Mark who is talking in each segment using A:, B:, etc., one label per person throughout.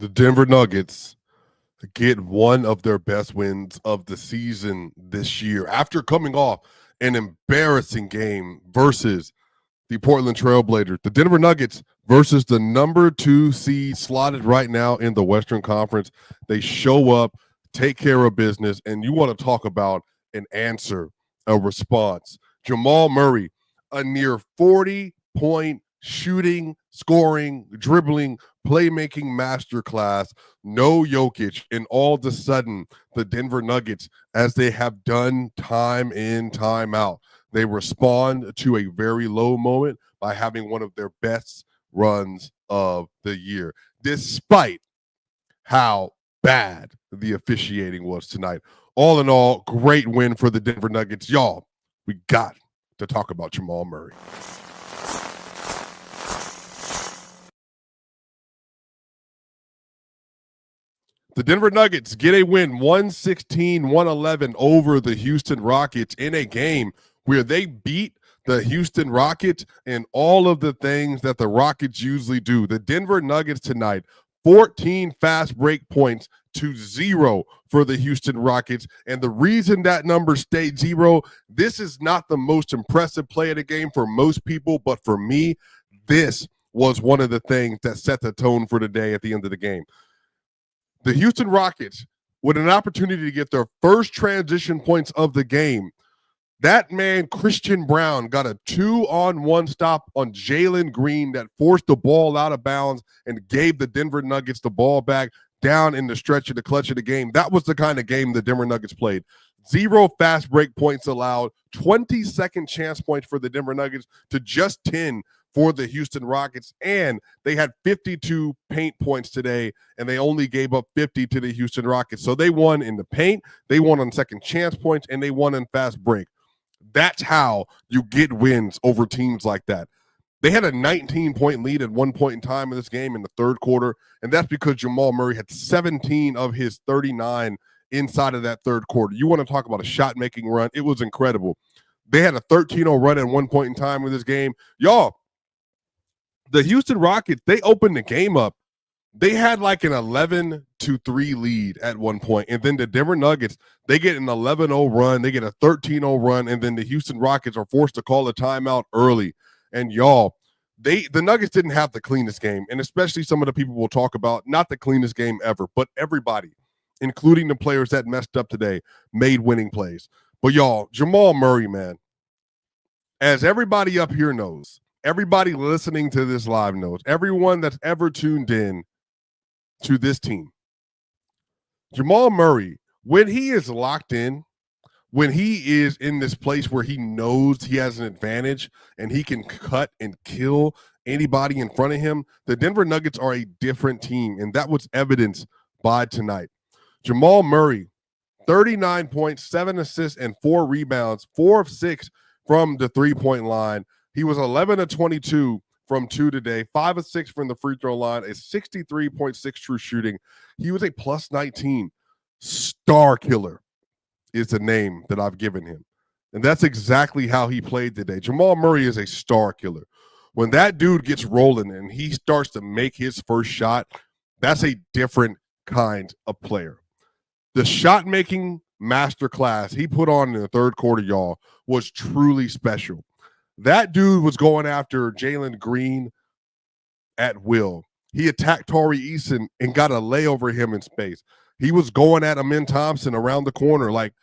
A: The Denver Nuggets get one of their best wins of the season this year after coming off an embarrassing game versus the Portland Trailblazers. The Denver Nuggets versus the number 2 seed slotted right now in the Western Conference. They show up, take care of business, and you want to talk about an answer, a response. Jamal Murray, a near 40-point shooting, scoring, dribbling, playmaking masterclass. No Jokic, and all of a sudden, the Denver Nuggets, as they have done time in, time out, they respond to a very low moment by having one of their best runs of the year, despite how bad the officiating was tonight. All in all, great win for the Denver Nuggets. Y'all, we got to talk about Jamal Murray. The Denver Nuggets get a win 116-111 over the Houston Rockets in a game where they beat the Houston Rockets and all of the things that the Rockets usually do. The Denver Nuggets tonight, 14 fast break points to 0 for the Houston Rockets. And the reason that number stayed 0, this is not the most impressive play of the game for most people, but for me, this was one of the things that set the tone for the day at the end of the game. The Houston Rockets, with an opportunity to get their first transition points of the game, that man, Christian Brown, got a 2-on-1 stop on Jalen Green that forced the ball out of bounds and gave the Denver Nuggets the ball back down in the stretch of the clutch of the game. That was the kind of game the Denver Nuggets played. 0 fast break points allowed, 20-second chance points for the Denver Nuggets to just 10 for the Houston Rockets, and they had 52 paint points today, and they only gave up 50 to the Houston Rockets. So they won in the paint, they won on second chance points, and they won in fast break. That's how you get wins over teams like that. They had a 19-point lead at one point in time in this game in the third quarter, and that's because Jamal Murray had 17 of his 39 inside of that third quarter. You want to talk about a shot-making run? It was incredible. They had a 13-0 run at one point in time in this game. Y'all, the Houston Rockets, they opened the game up. They had like an 11-3 lead at one point. And then the Denver Nuggets, they get an 11-0 run. They get a 13-0 run. And then the Houston Rockets are forced to call a timeout early. And y'all, the Nuggets didn't have the cleanest game. And especially some of the people we'll talk about, not the cleanest game ever, but everybody, including the players that messed up today, made winning plays. But y'all, Jamal Murray, man, as everybody up here knows, everybody listening to this live knows, everyone that's ever tuned in to this team, Jamal Murray, when he is locked in, when he is in this place where he knows he has an advantage and he can cut and kill anybody in front of him, the Denver Nuggets are a different team, and that was evidenced by tonight. Jamal Murray, 39 points, 7 assists, and 4 rebounds, 4 of 6 from the three-point line. He was 11 of 22 from 2 today, 5 of 6 from the free throw line, a 63.6 true shooting. He was a plus 19. Star killer is the name that I've given him. And that's exactly how he played today. Jamal Murray is a star killer. When that dude gets rolling and he starts to make his first shot, that's a different kind of player. The shot-making masterclass he put on in the third quarter, y'all, was truly special. That dude was going after Jalen Green at will. He attacked Torrey Eason and got a lay over him in space. He was going at Amin Thompson around the corner. Like,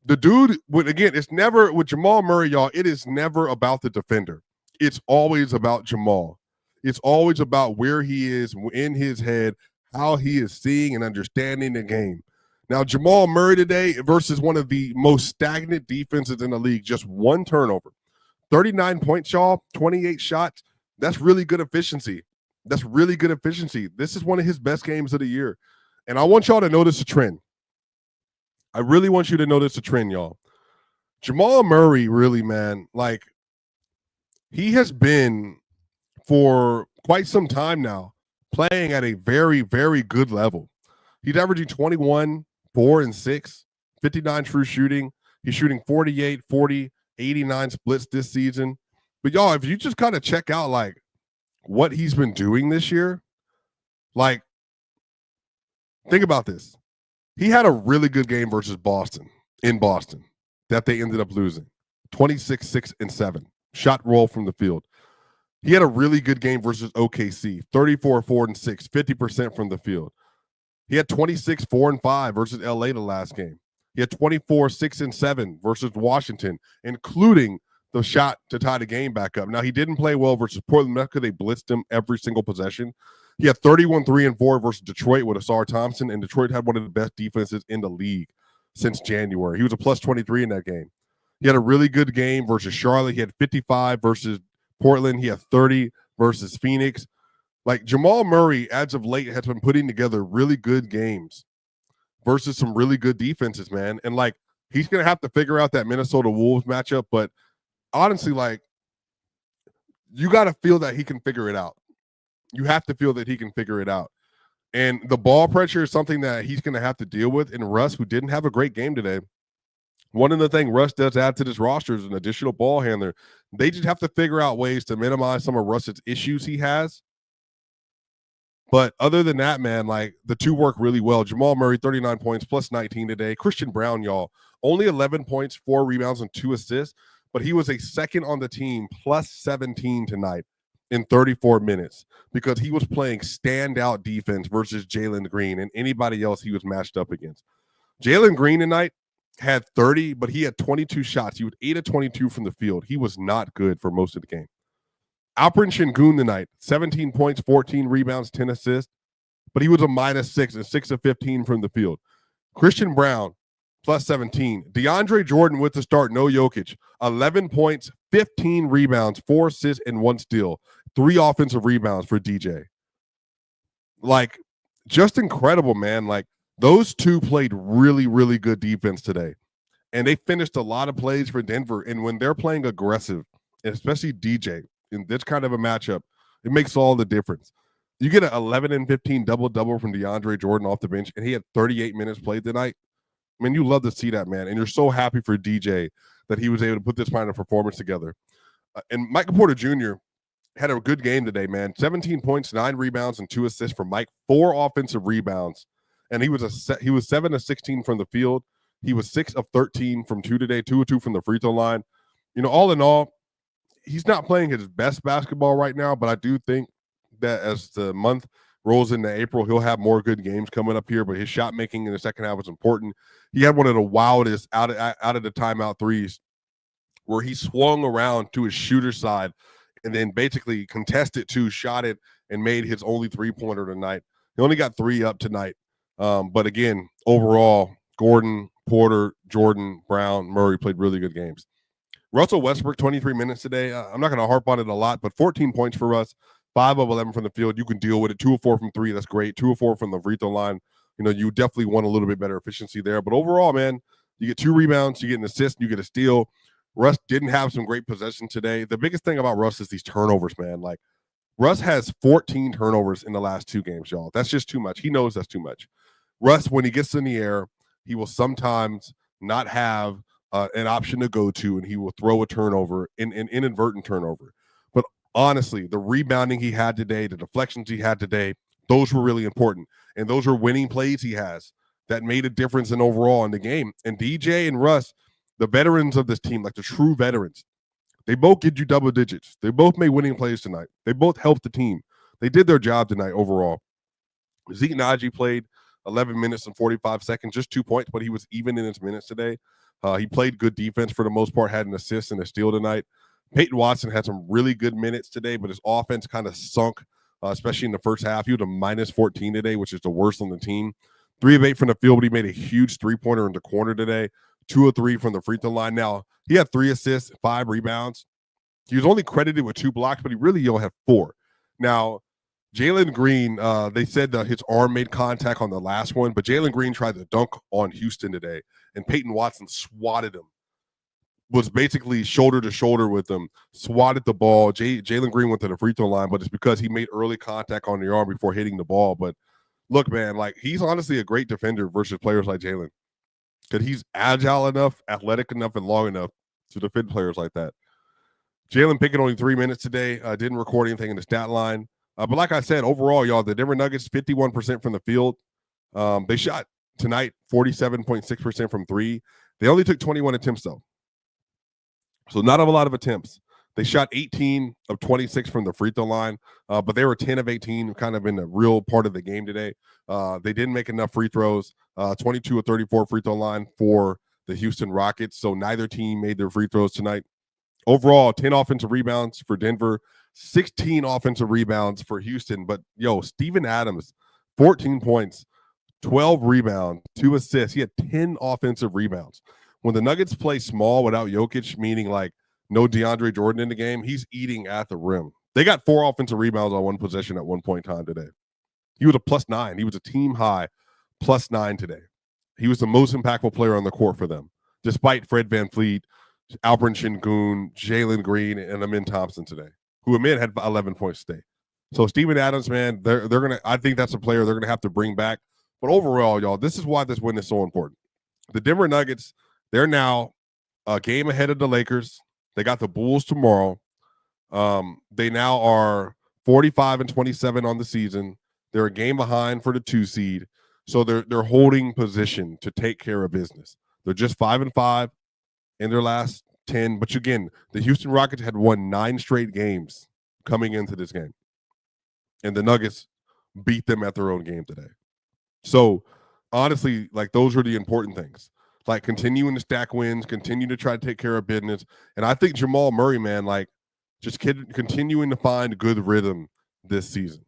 A: the dude, again, it's never, with Jamal Murray, y'all, it is never about the defender. It's always about Jamal. It's always about where he is in his head, how he is seeing and understanding the game. Now, Jamal Murray today versus one of the most stagnant defenses in the league, just 1 turnover. 39 points, y'all, 28 shots. That's really good efficiency. That's really good efficiency. This is one of his best games of the year. And I want y'all to notice a trend. I really want you to notice a trend, y'all. Jamal Murray, really, man, like, he has been for quite some time now playing at a very, very good level. He's averaging 21, 4, and 6, 59 true shooting. He's shooting 48, 40, 89 splits this season. But y'all, if you just kind of check out like what he's been doing this year, like Think about this. He had a really good game versus Boston in Boston that they ended up losing. 26, 6, and 7. Shot roll from the field. He had a really good game versus OKC. 34, 4, and 6. 50% from the field. He had 26, 4, and 5 versus LA the last game. He had 24, 6, and 7 versus Washington, including the shot to tie the game back up. Now, he didn't play well versus Portland because they blitzed him every single possession. He had 31, 3, and 4 versus Detroit with Asar Thompson, and Detroit had one of the best defenses in the league since January. He was a plus 23 in that game. He had a really good game versus Charlotte. He had 55 versus Portland. He had 30 versus Phoenix. Like, Jamal Murray, as of late, has been putting together really good games versus some really good defenses, man. And, like, he's going to have to figure out that Minnesota Wolves matchup. But honestly, like, you got to feel that he can figure it out. You have to feel that he can figure it out. And the ball pressure is something that he's going to have to deal with. And Russ, who didn't have a great game today, one of the things Russ does add to this roster is an additional ball handler. They just have to figure out ways to minimize some of Russ's issues he has. But other than that, man, like, the two work really well. Jamal Murray, 39 points, plus 19 today. Christian Brown, y'all, only 11 points, 4 rebounds, and 2 assists. But he was a second on the team, plus 17 tonight in 34 minutes because he was playing standout defense versus Jalen Green and anybody else he was matched up against. Jalen Green tonight had 30, but he had 22 shots. He was 8 of 22 from the field. He was not good for most of the game. Alperen Şengün tonight, 17 points, 14 rebounds, 10 assists, but he was a -6 and 6 of 15 from the field. Christian Brown, plus 17. DeAndre Jordan with the start, no Jokic, 11 points, 15 rebounds, 4 assists, and 1 steal. 3 offensive rebounds for DJ. Like, just incredible, man. Like, those two played really, really good defense today. And they finished a lot of plays for Denver. And when they're playing aggressive, and especially DJ, in this kind of a matchup, it makes all the difference. You get an 11 and 15 double-double from DeAndre Jordan off the bench, and he had 38 minutes played tonight. I mean, you love to see that, man. And you're so happy for DJ that he was able to put this kind of performance together. And Michael Porter Jr. had a good game today, man. 17 points, 9 rebounds, and 2 assists from Mike. 4 offensive rebounds. And he was 7 of 16 from the field. He was 6 of 13 from 2 today, 2 of 2 from the free throw line. You know, all in all, he's not playing his best basketball right now, but I do think that as the month rolls into April, he'll have more good games coming up here. But his shot making in the second half was important. He had one of the wildest out of the timeout threes where he swung around to his shooter side and then basically contested 2, shot it, and made his only 3-pointer tonight. He only got 3 up tonight. But again, overall, Gordon, Porter, Jordan, Brown, Murray played really good games. Russell Westbrook, 23 minutes today. I'm not going to harp on it a lot, but 14 points for Russ, 5 of 11 from the field. You can deal with it. 2 of 4 from 3. That's great. 2 of 4 from the free throw line. You know, you definitely want a little bit better efficiency there. But overall, man, you get 2 rebounds, you get an assist, you get a steal. Russ didn't have some great possession today. The biggest thing about Russ is these turnovers, man. Like, Russ has 14 turnovers in the last 2 games, y'all. That's just too much. He knows that's too much. Russ, when he gets in the air, he will sometimes not have an option to go to, and he will throw a turnover, an inadvertent turnover. But honestly, the rebounding he had today, the deflections he had today, those were really important. And those are winning plays he has that made a difference in overall in the game. And DJ and Russ, the veterans of this team, like the true veterans, they both get you double digits. They both made winning plays tonight. They both helped the team. They did their job tonight overall. Zeke Naji played 11 minutes and 45 seconds, just 2 points, but he was even in his minutes today. He played good defense for the most part, had an assist and a steal tonight. Peyton Watson had some really good minutes today, but his offense kind of sunk, especially in the first half. He was a -14 today, which is the worst on the team. 3 of 8 from the field, but he made a huge 3-pointer in the corner today. 2 of 3 from the free throw line. Now, he had 3 assists, 5 rebounds. He was only credited with 2 blocks, but he really only had 4. Now, Jalen Green, they said that his arm made contact on the last one, but Jalen Green tried to dunk on Houston today, and Peyton Watson swatted him, was basically shoulder to shoulder with him, swatted the ball. Jalen Green went to the free throw line, but it's because he made early contact on the arm before hitting the ball. But look, man, like, he's honestly a great defender versus players like Jalen, because he's agile enough, athletic enough, and long enough to defend players like that. Jalen Pickett only 3 minutes today, didn't record anything in the stat line. But like I said, overall, y'all, the Denver Nuggets, 51% from the field, They shot tonight 47.6% from three. They only took 21 attempts, though. So not a lot of attempts. They shot 18 of 26 from the free throw line, but they were 10 of 18 kind of in the real part of the game today. They didn't make enough free throws, 22 of 34 free throw line for the Houston Rockets. So neither team made their free throws tonight. Overall, 10 offensive rebounds for Denver, 16 offensive rebounds for Houston. But, Steven Adams, 14 points, 12 rebounds, 2 assists. He had 10 offensive rebounds. When the Nuggets play small without Jokic, meaning like no DeAndre Jordan in the game, he's eating at the rim. They got 4 offensive rebounds on one possession at one point in time today. He was a +9. He was a team high +9 today. He was the most impactful player on the court for them, despite Fred VanVleet, Alperen Sengun, Jalen Green, and Amin Thompson today, who Amin had 11 points today. So Steven Adams, man, they're gonna. I think that's a player they're gonna have to bring back. But overall, y'all, this is why this win is so important. The Denver Nuggets, they're now a game ahead of the Lakers. They got the Bulls tomorrow. They now are 45-27 on the season. They're a game behind for the 2 seed. So they're holding position to take care of business. They're just 5-5 in their last 10. But again, the Houston Rockets had won 9 straight games coming into this game. And the Nuggets beat them at their own game today. So honestly, like, those are the important things. Like, continuing to stack wins, continue to try to take care of business. And I think Jamal Murray, man, like, just continuing to find good rhythm this season.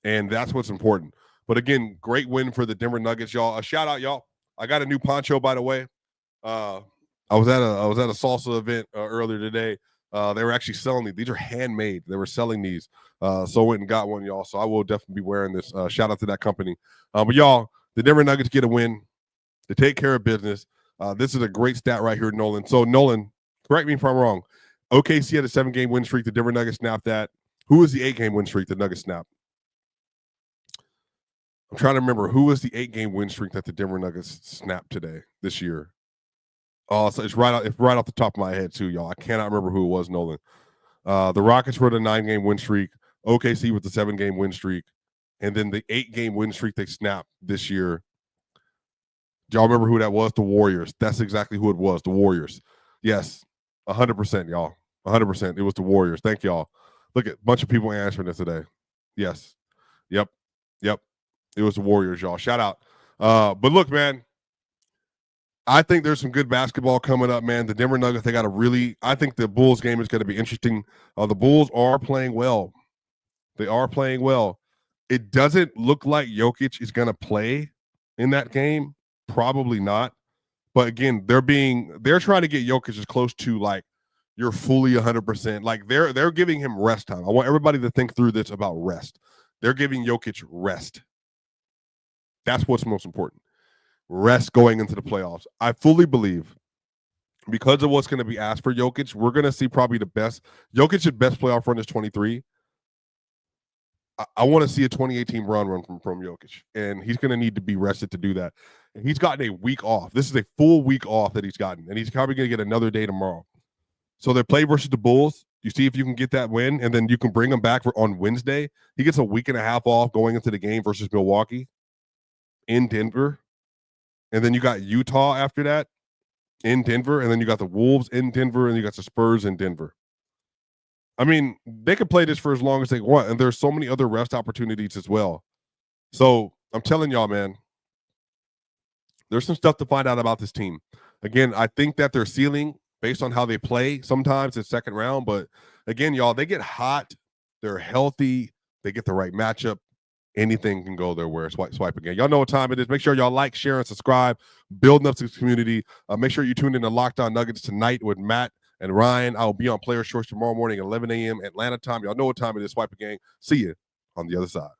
A: And that's what's important. But again, great win for the Denver Nuggets, y'all. A shout out, y'all. I got a new poncho, by the way. I was at a salsa event earlier today. They were actually selling these. These are handmade. They were selling these. So I went and got one, y'all. So I will definitely be wearing this. Shout out to that company. But y'all, the Denver Nuggets get a win. They take care of business. This is a great stat right here, Nolan. So Nolan, correct me if I'm wrong. OKC had a 7-game win streak. The Denver Nuggets snapped that. Who was the 8-game win streak the Nuggets snapped? I'm trying to remember who was the 8-game win streak that the Denver Nuggets snapped today, this year. Oh, so it's right off the top of my head too, y'all. I cannot remember who it was, Nolan. The Rockets were the 9-game win streak. OKC with the 7-game win streak, and then the 8-game win streak they snapped this year. Do y'all remember who that was? The Warriors. That's exactly who it was. The Warriors. Yes, 100%, y'all. 100%. It was the Warriors. Thank y'all. Look at a bunch of people answering this today. Yes. Yep. It was the Warriors, y'all. Shout out. But look, man, I think there's some good basketball coming up, man. The Denver Nuggets, they got I think the Bulls game is going to be interesting. The Bulls are playing well. They are playing well. It doesn't look like Jokic is going to play in that game. Probably not. But again, they're trying to get Jokic as close to, like, you're fully 100%. Like, they're giving him rest time. I want everybody to think through this about rest. They're giving Jokic rest. That's what's most important. Rest going into the playoffs. I fully believe, because of what's going to be asked for Jokic, we're going to see probably the best. Jokic's best playoff run is 23. I want to see a 28-team run from Jokic, and he's going to need to be rested to do that. And he's gotten a week off. This is a full week off that he's gotten, and he's probably going to get another day tomorrow. So they play versus the Bulls. You see if you can get that win, and then you can bring him back on Wednesday. He gets a week and a half off going into the game versus Milwaukee in Denver. And then you got Utah after that in Denver. And then you got the Wolves in Denver. And you got the Spurs in Denver. I mean, they could play this for as long as they want. And there's so many other rest opportunities as well. So I'm telling y'all, man, there's some stuff to find out about this team. Again, I think that their ceiling, based on how they play, sometimes it's second round. But again, y'all, they get hot. They're healthy. They get the right matchup. Anything can go their way. Swipe again. Y'all know what time it is. Make sure y'all like, share, and subscribe. Building up this community. Make sure you tune in to Locked On Nuggets tonight with Matt and Ryan. I'll be on Player Shorts tomorrow morning at 11 a.m. Atlanta time. Y'all know what time it is. Swipe again. See you on the other side.